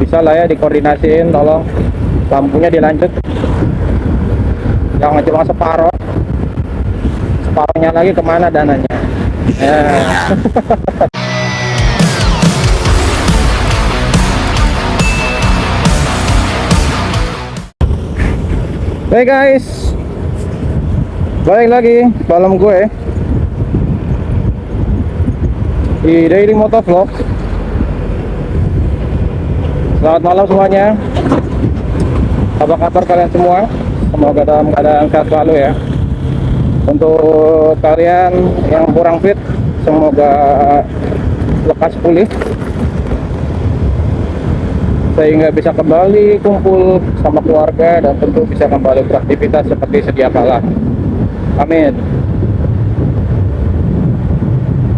bisa lah ya dikoordinasiin, tolong lampunya dilanjut, jangan cuma separohnya lagi, kemana dananya ya. Hey guys, balik lagi malam gue di Daily Motovlog. Selamat malam semuanya. Apa kabar kalian semua? Semoga dalam keadaan sehat selalu ya. Untuk kalian yang kurang fit, semoga lekas pulih sehingga bisa kembali kumpul sama keluarga dan tentu bisa kembali beraktivitas seperti sedia kala. Amin.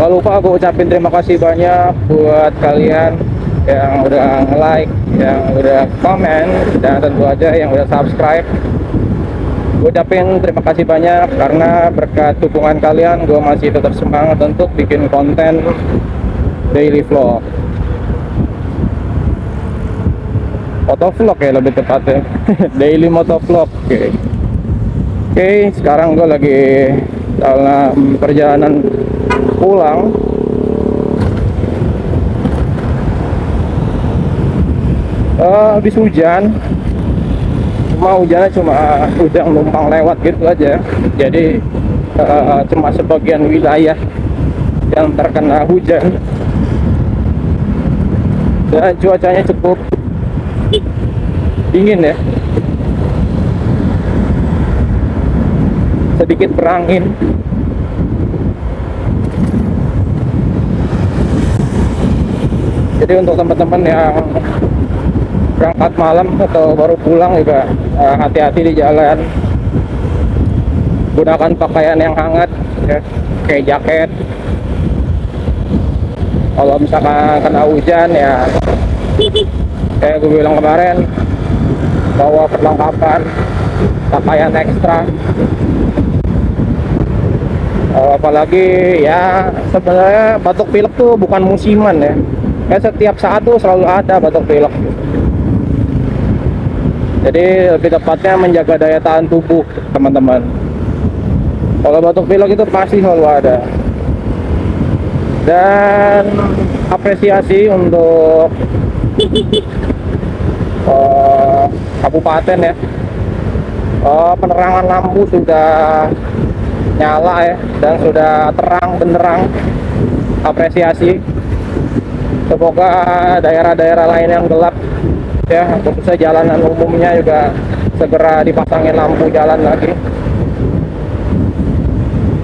Gak lupa aku ucapin terima kasih banyak buat kalian yang udah like, yang udah komen, dan tentu aja yang udah subscribe. Gue ucapin terima kasih banyak karena berkat dukungan kalian gue masih tetap semangat untuk bikin konten daily vlog, motovlog ya lebih tepatnya. Daily motovlog. Oke, sekarang gue lagi dalam perjalanan pulang. Habis hujan, hujannya cuma udah numpang lewat gitu aja. Jadi cuma sebagian wilayah yang terkena hujan dan cuacanya cukup dingin ya, sedikit berangin. Jadi untuk teman-teman yang berangkat malam atau baru pulang juga hati-hati di jalan, gunakan pakaian yang hangat ya, kayak jaket. Kalau misalkan kena hujan ya kayak gue bilang kemarin, bawa perlengkapan pakaian ekstra. Apalagi ya sebenarnya batuk pilek tuh bukan musiman ya, setiap saat tuh selalu ada batuk pilek. Jadi lebih tepatnya menjaga daya tahan tubuh teman-teman. Kalau batuk pilek itu pasti selalu ada. Dan apresiasi untuk kabupaten ya, penerangan lampu sudah nyala ya, dan sudah terang benderang. Apresiasi. Semoga daerah-daerah lain yang gelap ya, khususnya jalanan umumnya juga segera dipasangin lampu jalan lagi,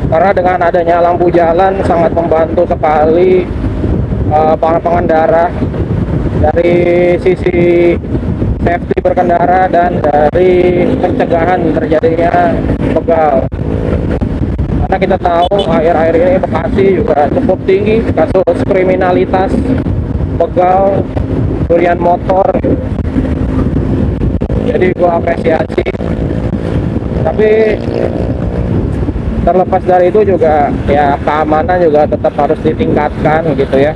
karena dengan adanya lampu jalan sangat membantu sekali para pengendara dari sisi safety berkendara dan dari pencegahan terjadinya begal. Karena kita tahu akhir-akhir ini Bekasi juga cukup tinggi kasus kriminalitas begal, curian motor. Jadi gua apresiasi. Tapi terlepas dari itu juga ya, keamanan juga tetap harus ditingkatkan gitu ya.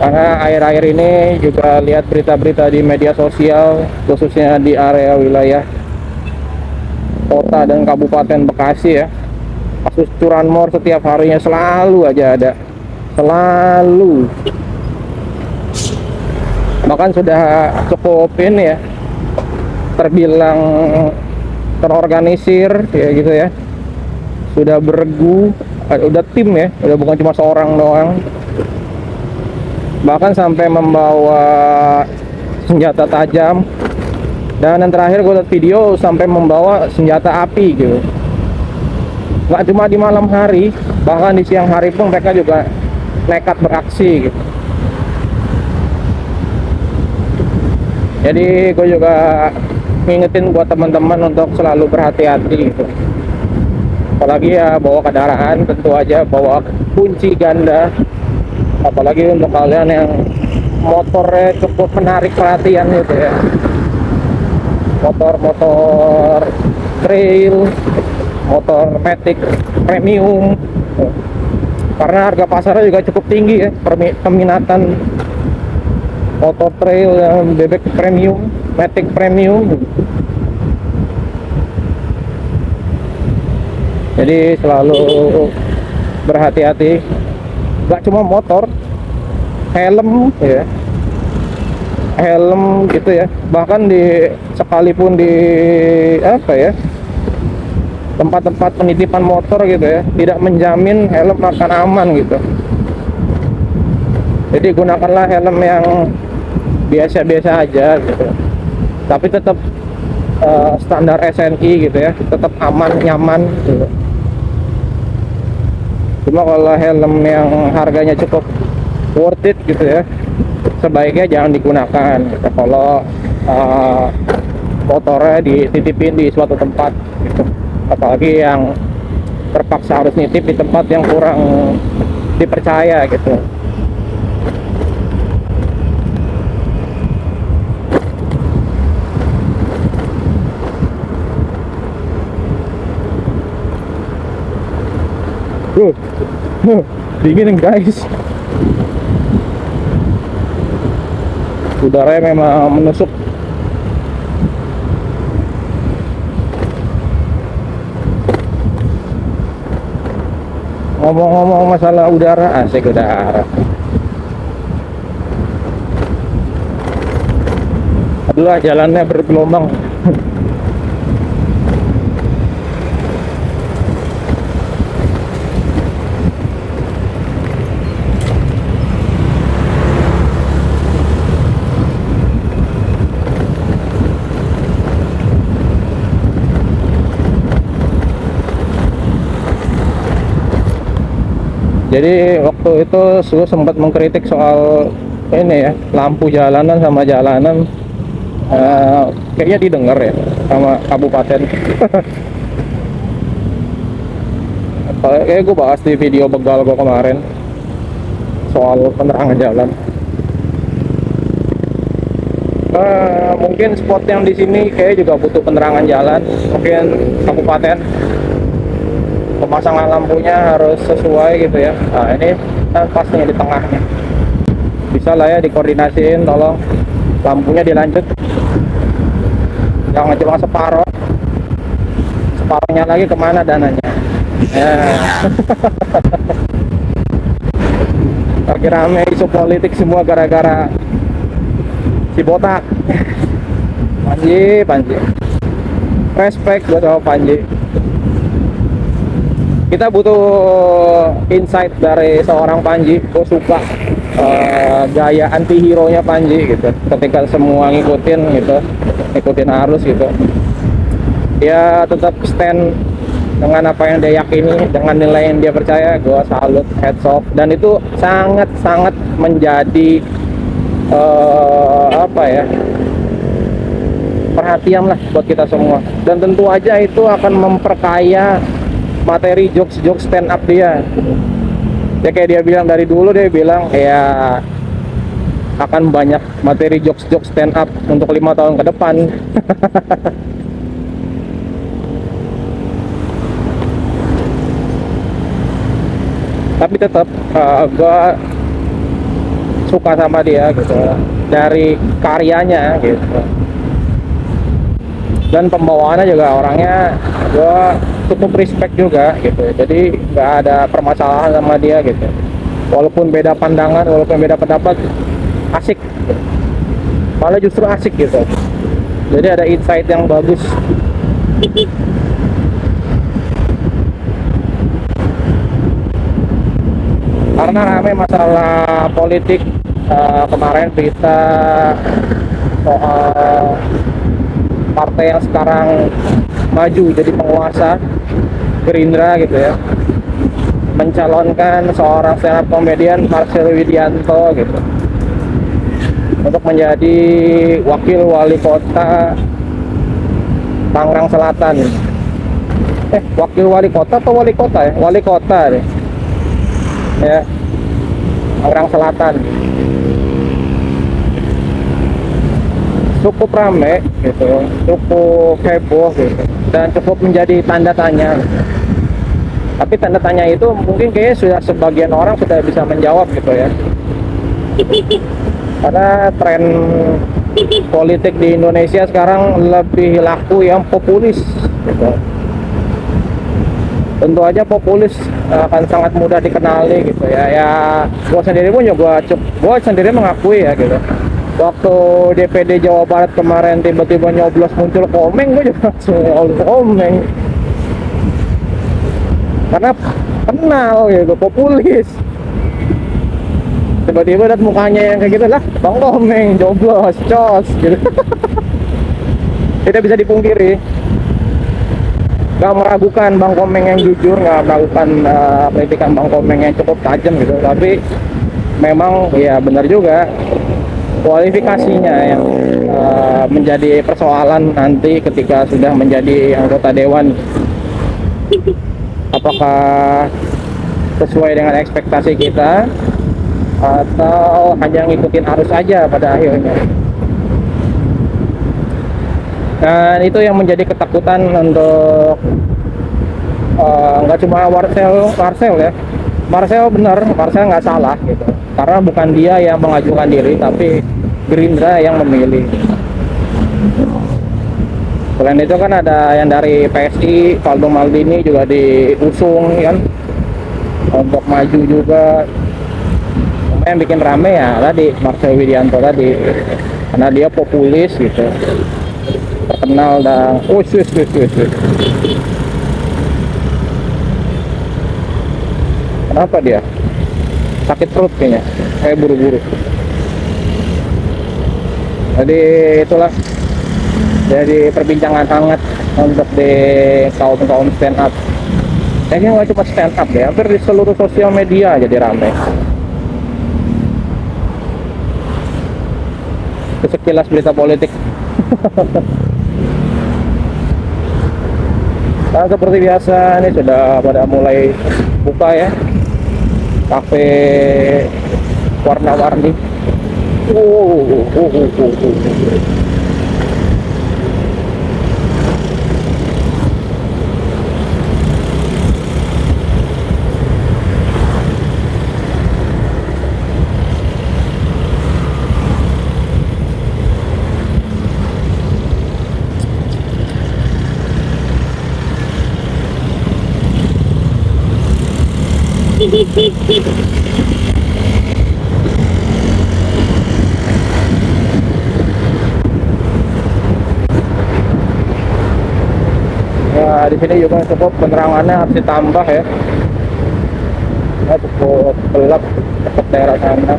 Karena akhir-akhir ini juga lihat berita-berita di media sosial, khususnya di area wilayah kota dan kabupaten Bekasi ya, kasus curanmor setiap harinya selalu aja ada, selalu. Bahkan sudah cukup ini ya, terbilang terorganisir ya gitu ya, sudah beregu, udah tim ya, udah bukan cuma seorang doang. Bahkan sampai membawa senjata tajam, dan yang terakhir gue lihat video sampai membawa senjata api gitu. Nggak cuma di malam hari, bahkan di siang hari pun mereka juga nekat beraksi gitu. Jadi gue juga ngingetin buat teman-teman untuk selalu berhati-hati gitu. Apalagi ya bawa kendaraan, tentu aja bawa kunci ganda. Apalagi untuk kalian yang motornya cukup menarik perhatian gitu ya, motor-motor trail, motor matic premium, karena harga pasarnya juga cukup tinggi ya, peminatan Auto Trail yang bebek premium, Matic premium. Jadi selalu berhati-hati, gak cuma motor, helm ya, helm gitu ya, bahkan sekalipun di apa ya, tempat-tempat penitipan motor gitu ya, tidak menjamin helm akan aman gitu. Jadi gunakanlah helm yang biasa-biasa aja gitu, tapi tetap standar SNI gitu ya, tetap aman, nyaman gitu. Cuma kalau helm yang harganya cukup worth it gitu ya, sebaiknya jangan digunakan gitu, kalau motornya dititipin di suatu tempat gitu. Apalagi yang terpaksa harus nitip di tempat yang kurang dipercaya gitu. Dingin guys, udaranya memang menusuk. Ngomong-ngomong masalah udara, asik udara. Aduh, jalannya bergelombang. Jadi waktu itu gue sempat mengkritik soal ini ya, lampu jalanan sama jalanan, kayaknya didengar ya sama kabupaten. Kayak gue bahas di video begal gue kemarin soal penerangan jalan. Mungkin spot yang di sini kayak juga butuh penerangan jalan, mungkin kabupaten pemasangan lampunya harus sesuai gitu ya. Nah ini kan pasnya di tengahnya, bisa lah ya dikoordinasiin, tolong lampunya dilanjut, jangan cuma separohnya lagi, kemana dananya ya. Lagi rame isu politik semua gara-gara si botak. Panji respect buat sama Panji. Kita butuh insight dari seorang Panji. Gue suka gaya anti hero nya Panji gitu, ketika semua ngikutin arus gitu, dia tetap stand dengan apa yang dia yakini, dengan nilai yang dia percaya. Gue salut, heads off, dan itu sangat menjadi apa ya, perhatian lah buat kita semua, dan tentu aja itu akan memperkaya materi jokes stand up dia. Ya kayak dia bilang dari dulu, dia bilang ya akan banyak materi jokes stand up untuk 5 tahun ke depan. Tapi tetap gue suka sama dia gitu, dari karyanya gitu, dan pembawaannya juga, orangnya gue cukup respect juga gitu. Jadi nggak ada permasalahan sama dia gitu, walaupun beda pandangan, walaupun beda pendapat, asik, malah justru asik gitu. Jadi ada insight yang bagus. Karena rame masalah politik, kemarin berita soal partai yang sekarang maju jadi penguasa, Gerindra gitu ya, mencalonkan seorang stand up comedian Marcel Widianto gitu untuk menjadi wakil wali kota Tangerang Selatan. Wakil wali kota atau wali kota ya? Wali kota deh ya, Tangerang Selatan. Cukup rame gitu, cukup heboh gitu, dan cukup menjadi tanda tanya. Tapi tanda tanya itu mungkin kayaknya sudah sebagian orang sudah bisa menjawab gitu ya. Karena tren politik di Indonesia sekarang lebih laku yang populis gitu. Tentu aja populis akan sangat mudah dikenali gitu ya. Ya gua sendiri pun juga gua sendiri mengakui ya gitu. Waktu DPD Jawa Barat kemarin tiba-tiba nyoblos muncul Komeng, gue juga langsung Komeng. Karena kenal gitu, populis. Tiba-tiba lihat mukanya yang kayak gitu lah, Bang Komeng, joblos, cos gitu. Tidak bisa dipungkiri. Gak meragukan Bang Komeng yang jujur, gak meragukan kritikan Bang Komeng yang cukup tajam gitu. Tapi memang ya benar juga, kualifikasinya yang menjadi persoalan nanti ketika sudah menjadi anggota dewan. Apakah sesuai dengan ekspektasi kita atau hanya ngikutin arus aja pada akhirnya. Dan itu yang menjadi ketakutan untuk nggak cuma Marcel ya. Marcel benar, Marcel nggak salah gitu. Karena bukan dia yang mengajukan diri, tapi Gerindra yang memilih. Selain itu kan ada yang dari PSI, Valdo Maldini juga diusung kan untuk maju juga. Yang bikin rame ya tadi Marcel Widianto tadi, karena dia populis gitu, terkenal dan kenapa dia sakit perut kayaknya, kayak buru-buru. Jadi itulah jadi perbincangan hangat untuk di kaum stand up. Kayaknya nggak cuma stand up deh, hampir di seluruh sosial media jadi rame. Sekilas berita politik. Nah, seperti biasa ini sudah pada mulai buka ya kafe warna-warni. Ya, di sini juga cukup penerangannya harus ditambah ya. Ya, cukup gelap dekat daerah sana.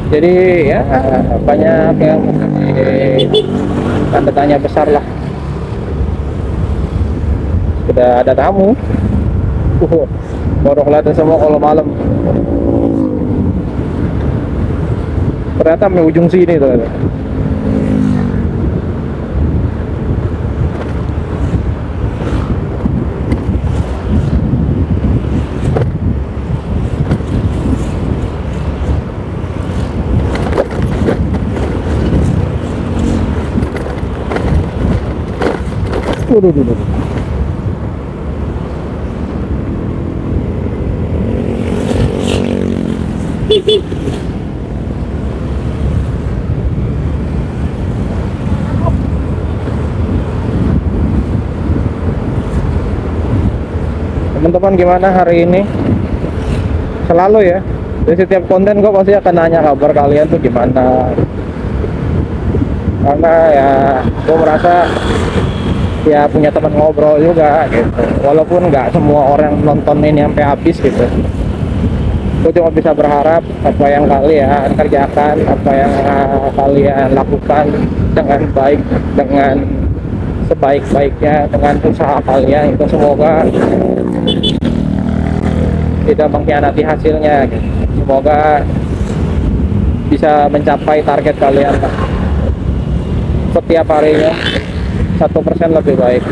Jadi ya banyak yang tanda tanya besar lah. Sudah ada tamu. Baru kelihatan semua kalau malam. Ternyata di ujung sini tuh. Duh. Teman-teman gimana hari ini? Selalu ya, di setiap konten gue pasti akan nanya kabar kalian tuh gimana. Karena ya gue merasa ya punya teman ngobrol juga gitu, walaupun nggak semua orang nontonin sampai habis gitu. Gue cuma bisa berharap apa yang kalian kerjakan, apa yang kalian lakukan dengan baik, dengan sebaik-baiknya, dengan usaha kalian itu semoga tidak mengkhianati hasilnya gitu. Semoga bisa mencapai target kalian setiap harinya 1% lebih baik.